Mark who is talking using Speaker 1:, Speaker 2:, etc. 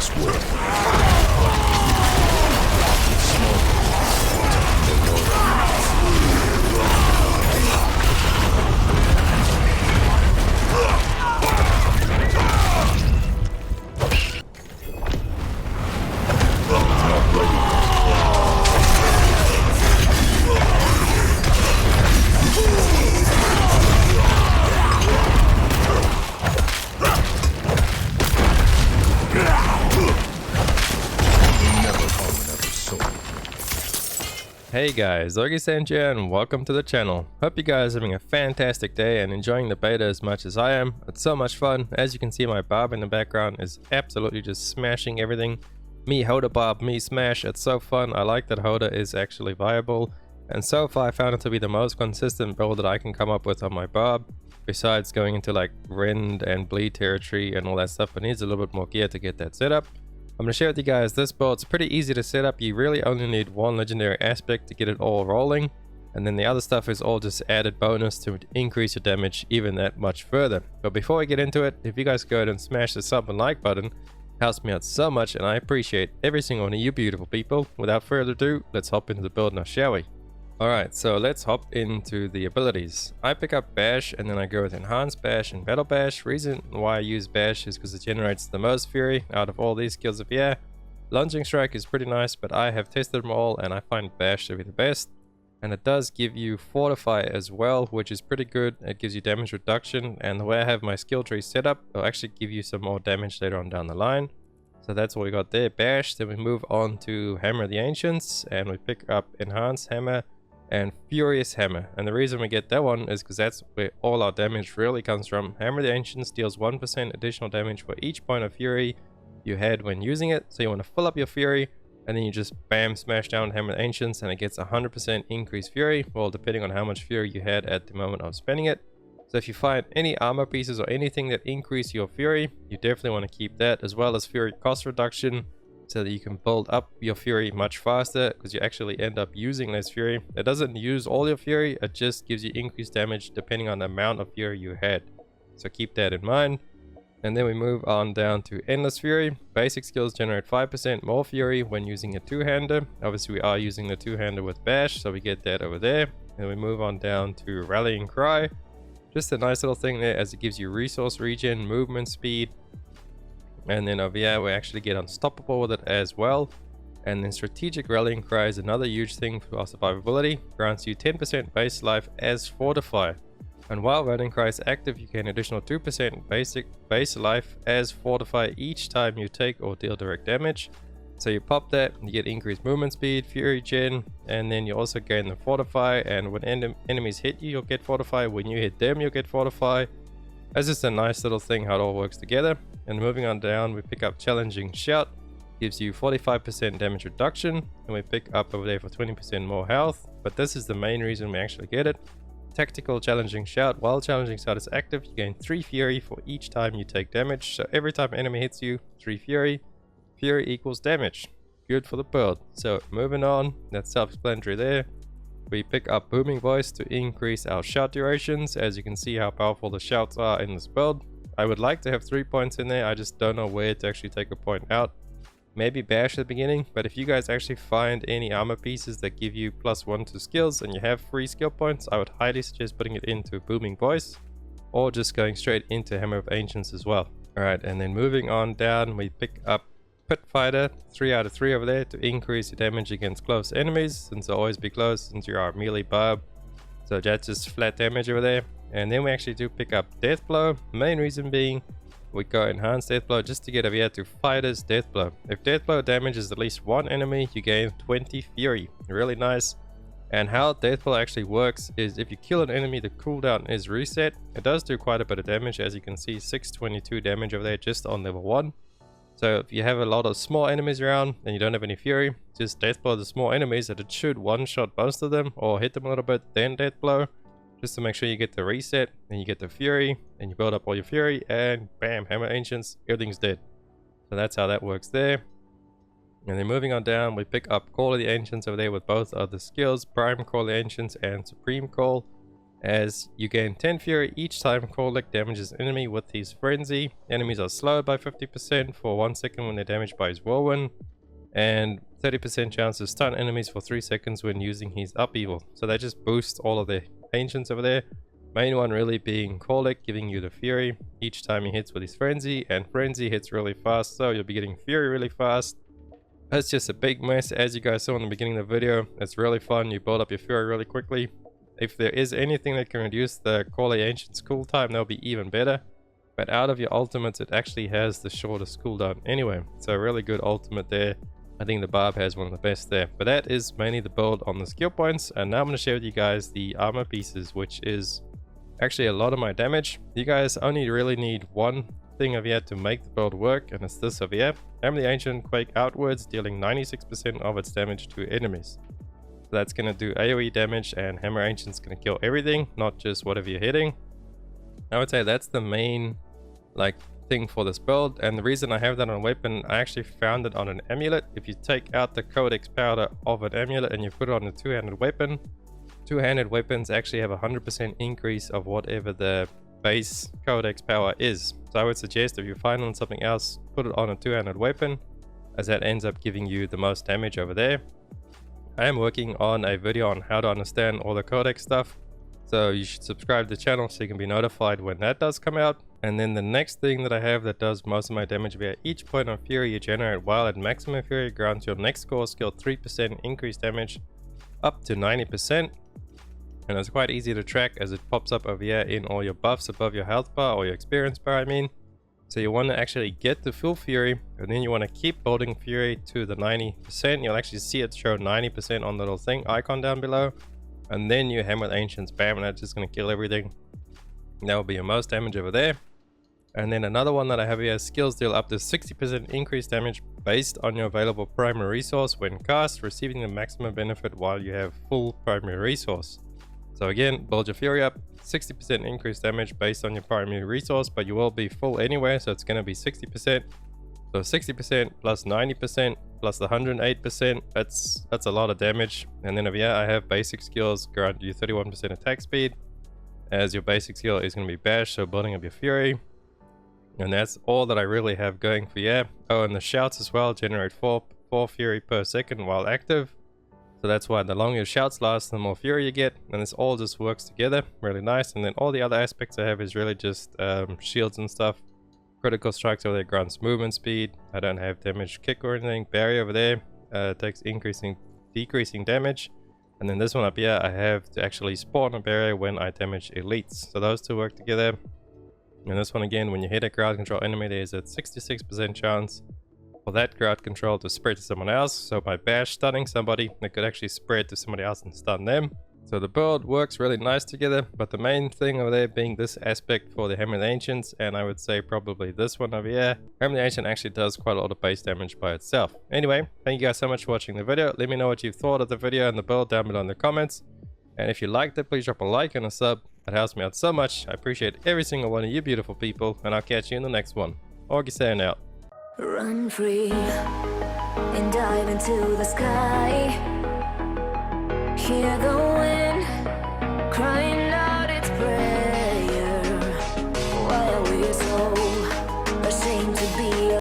Speaker 1: must work.
Speaker 2: Hey guys, Augiesaint here and welcome to the channel. Hope you guys are having a fantastic day and enjoying the beta as much as I am. It's so much fun. As you can see, my Barb in the background is absolutely just smashing everything. Me Hota Barb, me smash. It's so fun. I like that Hota is actually viable. And so far I found it to be the most consistent build that I can come up with on my Barb. Besides going into like rend and bleed territory and all that stuff, it needs a little bit more gear to get that set up. I'm going to share with you guys this build. It's pretty easy to set up. You really only need one legendary aspect to get it all rolling, and then the other stuff is all just added bonus to increase your damage even that much further. But before we get into it, if you guys go ahead and smash the sub and like button, it helps me out so much and I appreciate every single one of you beautiful people. Without further ado, let's hop into the build now, shall we? Alright, so let's hop into the abilities. I pick up Bash and then I go with Enhanced Bash and Battle Bash. Reason why I use Bash is because it generates the most fury out of all these skills of yeah. Lunging Strike is pretty nice, but I have tested them all and I find Bash to be the best. And it does give you Fortify as well, which is pretty good. It gives you damage reduction, and the way I have my skill tree set up, it'll actually give you some more damage later on down the line. So that's what we got there, Bash. Then we move on to Hammer of the Ancients and we pick up Enhanced Hammer and Furious Hammer, and the reason we get that one is because that's where all our damage really comes from. Hammer of the Ancients deals 1% additional damage for each point of fury you had when using it, so you want to fill up your fury and then you just bam smash down Hammer of the Ancients and it gets 100% increased fury, well depending on how much fury you had at the moment of spending it. So if you find any armor pieces or anything that increase your fury, you definitely want to keep that, as well as fury cost reduction, so that you can build up your fury much faster, because you actually end up using less fury. It doesn't use all your fury, it just gives you increased damage depending on the amount of fury you had. So keep that in mind. And then we move on down to Endless Fury. Basic skills generate 5% more fury when using a two-hander. Obviously we are using the two-hander with Bash, so we get that over there. And we move on down to Rallying Cry. Just a nice little thing there, as it gives you resource regen, movement speed. And then over here we actually get Unstoppable with it as well. And then Strategic Rallying Cry is another huge thing for our survivability. Grants you 10% base life as Fortify. And while Rallying Cry is active, you gain additional 2% basic base life as Fortify each time you take or deal direct damage. So you pop that, you get increased movement speed, fury gen, and then you also gain the Fortify. And when enemies hit you, you'll get Fortify. When you hit them, you'll get Fortify. That's just a nice little thing how it all works together. And moving on down, we pick up Challenging Shout. Gives you 45% damage reduction. And we pick up over there for 20% more health. But this is the main reason we actually get it. Tactical Challenging Shout. While Challenging Shout is active, you gain 3 fury for each time you take damage. So every time an enemy hits you, 3 fury. Fury equals damage. Good for the build. So moving on, that's self-explanatory there. We pick up Booming Voice to increase our shout durations. As you can see how powerful the shouts are in this build. I would like to have 3 points in there, I just don't know where to actually take a point out. Maybe Bash at the beginning, but if you guys actually find any armor pieces that give you +1 to skills and you have 3 skill points, I would highly suggest putting it into Booming Voice, or just going straight into Hammer of Ancients as well. Alright, and then moving on down, we pick up Pit Fighter, 3 out of 3 over there, to increase your damage against close enemies, since they'll always be close since you're our melee Barb. So that's just flat damage over there. And then we actually do pick up Death Blow. Main reason being we go Enhanced Death Blow just to get over here to Fighter's Death Blow. If Death Blow damages at least one enemy, you gain 20 fury. Really nice. And how Death Blow actually works is if you kill an enemy, the cooldown is reset. It does do quite a bit of damage, as you can see, 622 damage over there just on level 1. So if you have a lot of small enemies around and you don't have any fury, just Death Blow the small enemies, that it should one-shot most of them or hit them a little bit, then Death Blow. Just to make sure you get the reset, then you get the fury, and you build up all your fury, and bam, Hammer Ancients, everything's dead. So that's how that works there. And then moving on down, we pick up Call of the Ancients over there with both of the skills, Prime Call of the Ancients and Supreme Call. as you gain 10 fury each time Korlik damages enemy with his frenzy. Enemies are slowed by 50% for 1 second when they're damaged by his whirlwind, and 30% chance to stun enemies for 3 seconds when using his upheaval. So that just boosts all of the ancients over there. Main one really being Korlik, giving you the fury each time he hits with his frenzy, and frenzy hits really fast, so you'll be getting fury really fast. It's just a big mess, as you guys saw in the beginning of the video. It's really fun, you build up your fury really quickly. If there is anything that can reduce the Korlik Ancient's cooldown, that'll be even better. But out of your ultimates, it actually has the shortest cooldown anyway. So a really good ultimate there. I think the Barb has one of the best there. But that is mainly the build on the skill points. And now I'm going to share with you guys the armor pieces, which is actually a lot of my damage. You guys only really need one thing over here to make the build work, and it's this over here. Hammer the Ancient Quake outwards, dealing 96% of its damage to enemies. That's going to do AoE damage, and Hammer Ancient's going to kill everything, not just whatever you're hitting. I would say that's the main thing for this build, and the reason I have that on a weapon, I actually found it on an amulet. If you take out the codex powder of an amulet and you put it on a two-handed weapon, two-handed weapons actually have a 100% increase of whatever the base codex power is. So I would suggest if you find on something else, put it on a two-handed weapon, as that ends up giving you the most damage over there. I am working on a video on how to understand all the codex stuff, so you should subscribe to the channel so you can be notified when that does come out. And then the next thing that I have that does most of my damage via each point of fury you generate while at maximum fury grants your next core skill 3% increased damage up to 90%. And it's quite easy to track as it pops up over here in all your buffs above your health bar, or your experience bar I mean. So you want to actually get to full fury, and then you want to keep building fury to the 90%. You'll actually see it show 90% on the little thing icon down below. And then you hammer the Ancients, bam, and that's just going to kill everything. That will be your most damage over there. And then another one that I have here is skills deal up to 60% increased damage based on your available primary resource when cast, receiving the maximum benefit while you have full primary resource. So again, build your fury up, 60% increased damage based on your primary resource, but you will be full anyway, so it's going to be 60%. So 60% plus 90% plus the 108%, that's a lot of damage. And then over here I have basic skills, grant you 31% attack speed, as your basic skill is going to be bash, so building up your fury. And that's all that I really have going for you. Oh, and the shouts as well generate 4 fury per second while active. So that's why the longer your shouts last, the more fury you get, and this all just works together really nice. And then all the other aspects I have is really just shields and stuff. Critical strikes over there grants movement speed. I don't have damage kick or anything. Barrier over there takes decreasing damage. And then this one up here, I have to actually spawn a barrier when I damage elites. So those two work together. And this one again, when you hit a crowd control enemy, there's a 66% chance for that crowd control to spread to someone else. So by bash stunning somebody, they could actually spread to somebody else and stun them. So the build works really nice together, but the main thing over there being this aspect for the Hammer the Ancients, and I would say probably this one over here. Hammer the Ancient actually does quite a lot of base damage by itself. Anyway, thank you guys so much for watching the video. Let me know what you thought of the video and the build down below in the comments. And if you liked it, please drop a like and a sub. It helps me out so much. I appreciate every single one of you beautiful people, and I'll catch you in the next one. Augiesaint out.
Speaker 1: Run free and dive into the sky. Hear the wind crying